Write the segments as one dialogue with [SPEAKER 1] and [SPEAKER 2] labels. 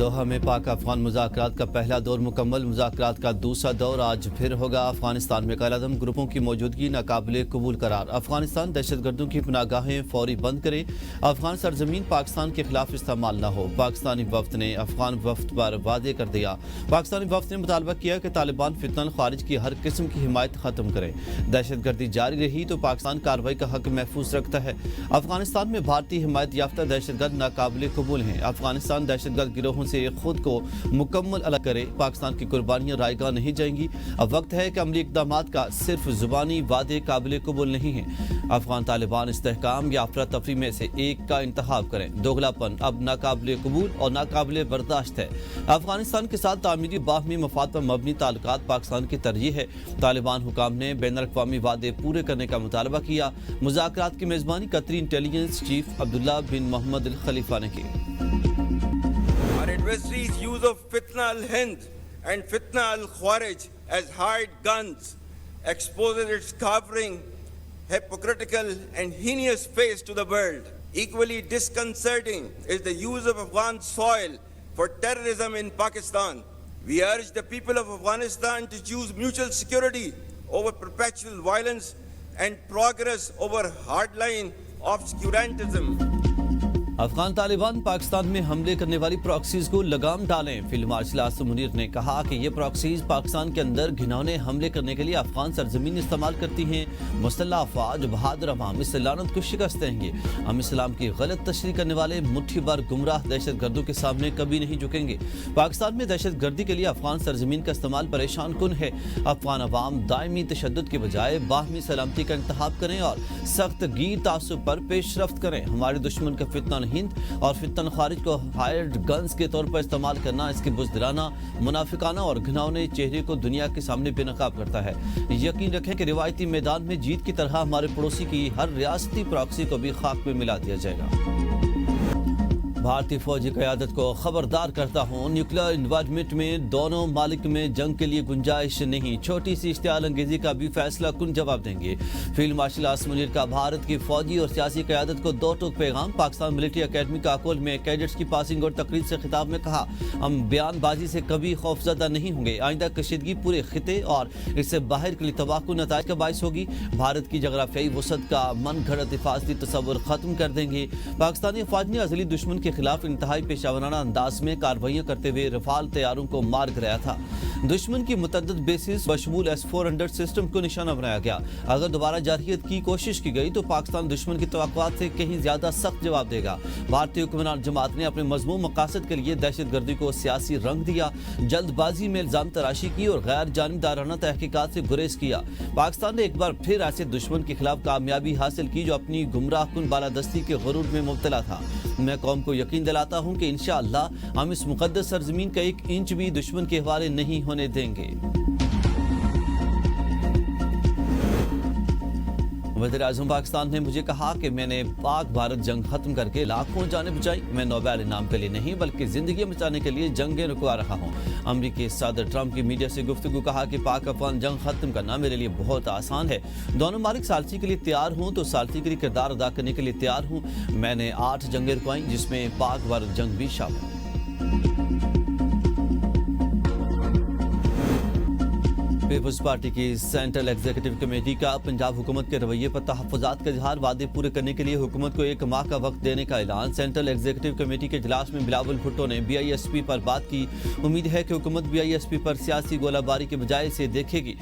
[SPEAKER 1] Doha میں پاک افغان مذاکرات کا پہلا دور مکمل۔ مذاکرات کا دوسرا دور آج پھر ہوگا۔ افغانستان میں قائد-اعظم گروپوں کی موجودگی ناقابل قبول قرار۔ افغانستان دہشت گردوں کی پناہ گاہیں فوری بند کرے۔ افغان سرزمین پاکستان کے خلاف استعمال نہ ہو۔ پاکستانی وفد نے افغان وفد پر واضح کر دیا۔ پاکستانی وفد نے مطالبہ کیا کہ طالبان فتنہ خارج کی ہر قسم کی حمایت ختم کریں۔ دہشت گردی جاری رہی تو پاکستان کارروائی کا حق محفوظ رکھتا ہے۔ افغانستان میں بھارتی حمایت یافتہ دہشت گرد ناقابل قبول ہیں۔ افغانستان دہشت گرد گروہوں سے خود کو مکمل الگ کرے۔ پاکستان کی قربانیاں رائے گاہ نہیں جائیں گی۔ اب وقت ہے کہ عملی اقدامات کا صرف زبانی وعدے قابل قبول نہیں ہیں۔ افغان طالبان استحکام یا افراتفری میں سے ایک کا انتخاب کریں۔ دوگلاپن اب ناقابل قبول اور ناقابل برداشت ہے۔ افغانستان کے ساتھ تعمیری باہمی مفاد پر مبنی تعلقات پاکستان کی ترجیح ہے۔ طالبان حکام نے بین الاقوامی وعدے پورے کرنے کا مطالبہ کیا۔ مذاکرات کی میزبانی قطری انٹیلیجنس چیف عبداللہ بن محمد الخلیفہ نے کی۔
[SPEAKER 2] Our adversaries' use of Fitna al-Hind and Fitna al-Khawarij as hired guns exposes its cowering, hypocritical and heinous face to the world. Equally disconcerting is the use of Afghan soil for terrorism in Pakistan. We urge the people of Afghanistan to choose mutual security over perpetual violence and progress over hardline obscurantism.
[SPEAKER 1] Afghan Taliban Pakistan میں حملے کرنے والی proxies کو لگام ڈالیں۔ Field marshal Asim Munir نے کہا کہ یہ پراکسیز پاکستان کے اندر گھناؤنے حملے کرنے کے لیے افغان سرزمین استعمال کرتی ہیں۔ مسلح افواج بہادر عوام اس لعنت کو شکست دیں گے۔ ہم اسلام کی غلط تشریح کرنے والے مٹھی بھر گمراہ دہشت گردوں کے سامنے کبھی نہیں جھکیں گے۔ پاکستان میں دہشت گردی کے لیے افغان سرزمین کا استعمال پریشان کن ہے۔ افغان عوام دائمی تشدد کے بجائے باہمی سلامتی کا انتخاب کریں اور سخت گیر تعصب پر پیش رفت کریں۔ ہمارے دشمن کا فتنہ ہند اور فتن خارج کو ہائرڈ گنز کے طور پر استعمال کرنا اس کے بزدلانہ، منافقانہ اور گھناؤنے چہرے کو دنیا کے سامنے بے نقاب کرتا ہے۔ یقین رکھیں کہ روایتی میدان میں جیت کی طرح ہمارے پڑوسی کی ہر ریاستی پراکسی کو بھی خاک میں ملا دیا جائے گا۔ بھارتی فوجی قیادت کو خبردار کرتا ہوں، نیوکلیئر انوائرمنٹ میں دونوں ممالک میں جنگ کے لیے گنجائش نہیں۔ چھوٹی سی اشتعال انگیزی کا بھی فیصلہ کن جواب دیں گے۔ فیلڈ مارشل آصم منیر کا بھارت کی فوجی اور سیاسی قیادت کو دو ٹوک پیغام۔ پاکستان ملٹری اکیڈمی کاکول میں کیڈٹس کی پاسنگ اور تقریب سے خطاب میں کہا، ہم بیان بازی سے کبھی خوفزدہ نہیں ہوں گے۔ آئندہ کشیدگی پورے خطے اور اس سے باہر کے لیے توقع نتائج کا باعث ہوگی۔ بھارت کی جغرافیائی وسعت کا من گھڑت حفاظتی تصور ختم کر دیں گے۔ پاکستانی افواج نے ازلی دشمن کے خلاف انتہائی پیشہ ورانہ انداز میں کارروائیاں کرتے ہوئے رفال طیاروں کو مار گرایا تھا۔ دشمن کی متعدد بیسز بشمول S-400 سسٹم کو نشانہ بنایا گیا۔ اگر دوبارہ جارحیت کی کوشش کی گئی تو پاکستان دشمن کی توقعات سے کہیں زیادہ سخت جواب دے گا۔ بھارتی حکمران جماعت نے اپنے مذموم مقاصد کے لیے دہشت گردی کو سیاسی رنگ دیا، جلد بازی میں الزام تراشی کی اور غیر جانبدارانہ تحقیقات سے گریز کیا۔ پاکستان نے ایک بار پھر ایسے دشمن کے خلاف کامیابی حاصل کی جو اپنی گمراہ کن بالادستی کے غرور میں مبتلا تھا۔ میں قوم کو یقین دلاتا ہوں کہ انشاءاللہ ہم اس مقدس سرزمین کا ایک انچ بھی دشمن کے حوالے نہیں ہونے دیں گے۔ وزیر اعظم پاکستان نے مجھے کہا کہ میں نے پاک بھارت جنگ ختم کر کے لاکھوں جانیں بچائی۔ میں نوبیل انعام کے لیے نہیں بلکہ زندگی بچانے کے لیے جنگیں رکوا رہا ہوں۔ امریکی صدر ٹرمپ کی میڈیا سے گفتگو، کہا کہ پاک افغان جنگ ختم کرنا میرے لیے بہت آسان ہے۔ دونوں ممالک ثالثی کے لیے تیار ہوں تو ثالثی کے لیے کردار ادا کرنے کے لیے تیار ہوں۔ میں نے 8 جنگیں رکوائیں جس میں پاک بھارت جنگ بھی شامل ہے۔ پیپلز پارٹی کی سینٹرل ایگزیکٹو کمیٹی کا پنجاب حکومت کے رویے پر تحفظات کا اظہار، وعدے پورے کرنے کے لیے حکومت کو 1 ماہ کا وقت دینے کا اعلان۔ سینٹرل ایگزیکٹو کمیٹی کے اجلاس میں بلاول بھٹو نے BISP پر بات کی۔ امید ہے کہ حکومت BISP پر سیاسی گولہ باری کے بجائے اسے دیکھے گی۔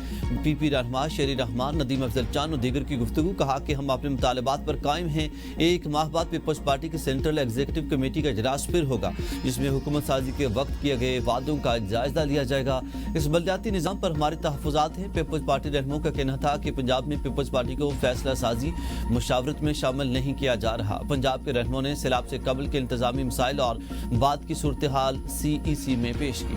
[SPEAKER 1] PP رہنما شیری رحمان، ندیم افضل چاند اور دیگر کی گفتگو، کہا کہ ہم اپنے مطالبات پر قائم ہیں۔ 1 ماہ بعد پیپلز پارٹی کی سینٹرل ایگزیکٹو کمیٹی کا اجلاس پھر ہوگا جس میں حکومت سازی کے وقت کیے گئے وعدوں کا جائزہ لیا جائے گا۔ اس بلدیاتی نظام پر ہمارے تحفظات ہیں۔ پیپلز پارٹی رہنماؤں کا کہنا تھا کہ پنجاب میں پیپلز پارٹی کو فیصلہ سازی مشاورت میں شامل نہیں کیا جا رہا۔ پنجاب کے رہنماؤں نے سیلاب سے قبل کے انتظامی مسائل اور بعد کی صورتحال CEC میں پیش کی۔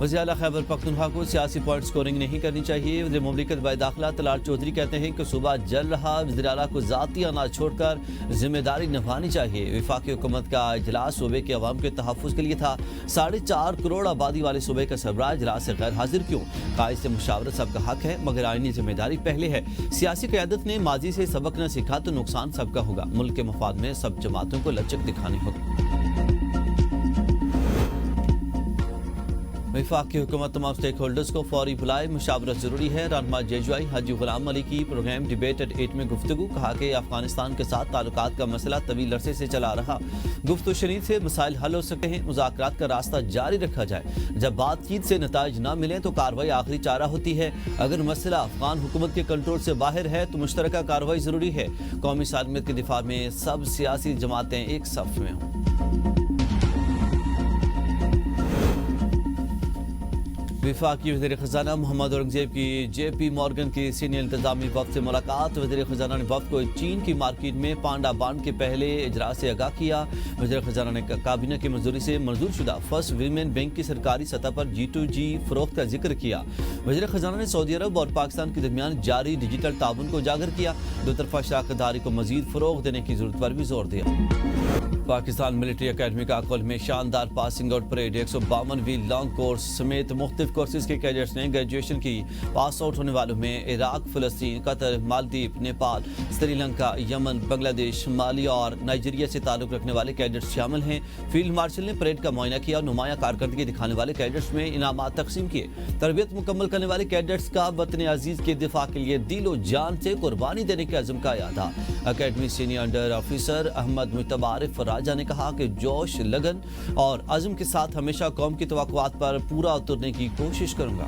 [SPEAKER 1] وزیر اعلیٰ خیبر پختونخوا کو سیاسی پوائنٹ سکورنگ نہیں کرنی چاہیے۔ وزیر مملکت برائے داخلہ طلال چودھری کہتے ہیں کہ صوبہ جل رہا، وزیر اعلیٰ کو ذاتی اناج چھوڑ کر ذمہ داری نبھانی چاہیے۔ وفاقی حکومت کا اجلاس صوبے کے عوام کے تحفظ کے لیے تھا۔ 4.5 کروڑ آبادی والے صوبے کا سربراہ اجلاس سے غیر حاضر کیوں؟ قائد سے مشاورت سب کا حق ہے، مگر آئینی ذمہ داری پہلے ہے۔ سیاسی قیادت نے ماضی سے سبق نہ سیکھا تو نقصان سب کا ہوگا۔ ملک کے مفاد میں سب جماعتوں کو لچک دکھانی ہوگی۔ وفاقی حکومت تمام سٹیک ہولڈرز کو فوری بلائے، مشاورت ضروری ہے۔ رہنما جے حاجی غلام علی کی پروگرام ڈیبیٹ ایٹ 8 میں گفتگو، کہا کہ افغانستان کے ساتھ تعلقات کا مسئلہ طویل عرصے سے چلا رہا، گفت و شنید سے مسائل حل ہو سکتے ہیں، مذاکرات کا راستہ جاری رکھا جائے، جب بات چیت سے نتائج نہ ملیں تو کارروائی آخری چارہ ہوتی ہے، اگر مسئلہ افغان حکومت کے کنٹرول سے باہر ہے تو مشترکہ کارروائی ضروری ہے، قومی سالمیت کے دفاع میں سب سیاسی جماعتیں ایک صف میں ہوں۔ وفاقی وزیر خزانہ محمد اورنگزیب کی جے پی مورگن کی سینئر انتظامی وفد سے ملاقات۔ وزیر خزانہ نے وفد کو چین کی مارکیٹ میں پانڈا بانڈ کے پہلے اجرا سے آگاہ کیا۔ وزیر خزانہ نے کابینہ کی منظوری سے منظور شدہ فرسٹ ویمن بینک کی سرکاری سطح پر G2G فروخت کا ذکر کیا۔ وزیر خزانہ نے سعودی عرب اور پاکستان کے درمیان جاری ڈیجیٹل تعاون کو اجاگر کیا، دو طرفہ شراکت داری کو مزید فروغ دینے کی ضرورت پر بھی زور دیا۔ پاکستان ملٹری اکیڈمی کا کل میں شاندار پاسنگ آؤٹ پریڈ، 152ویں لانگ کورس سمیت مختلف کورسز کے کیڈٹس نے گریجویشن کی۔ پاس آؤٹ ہونے والوں میں عراق، فلسطین، قطر، مالدیپ، نیپال، سری لنکا، یمن، بنگلہ دیش، مالی اور نائجیریا سے تعلق رکھنے والے کیڈٹس شامل ہیں۔ فیلڈ مارشل نے پریڈ کا معائنہ کیا اور نمایاں کارکردگی دکھانے والے کیڈٹس میں انعامات تقسیم کیے۔ تربیت مکمل کرنے والے کیڈٹس کا وطن عزیز کے دفاع کے لیے دل و جان سے قربانی دینے کے عزم کا اعادہ۔ Academy senior under officer Ahmad Mujtaba Arif Raja نے کہا کہ جوش، لگن اور عزم کے ساتھ ہمیشہ قوم کی توقعات پر پورا اترنے کی کوشش کروں گا۔